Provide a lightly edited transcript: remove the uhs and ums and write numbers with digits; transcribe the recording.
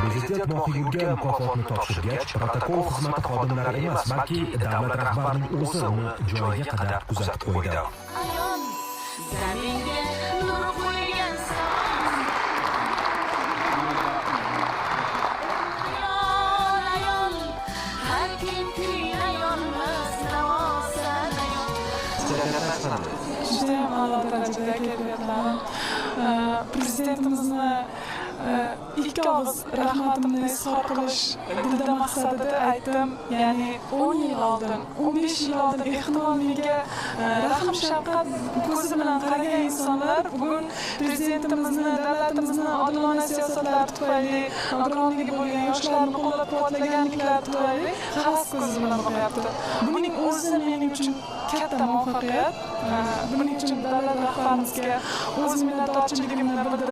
Prezident Mohiyurga mukofotni topshirgach, protokol xizmati xodimlari emas, balki davlat rahbarining o'zi uni joyiga qadar kuzatib qo'ydi. Zaminga nur qo'ygan ayol, har kim ayolmas navosan ayol. Judayam a'lo darajada kayfiyatlanim. Prezidentimizni ilk og'iz rahmatimni izhor qilish dilda maqsadida aytdim. Ya'ni 10 yil oldin, 15 yil oldin ehtimol menga rahm shafqat ko'zi bilan qaragan insonlar bugun prezidentimizni, davlatimizni odilona siyosatlari tufayli, nogironligi bo'lgan yoshlarni qo'llab-quvvatlaganliklari tufayli havas ko'zi bilan boqyapti. Buning o'zi mening uchun katta muvaffaqiyat. Buning uchun davlat rahbarimizga o'z minnatdorchiligimni bildiraman.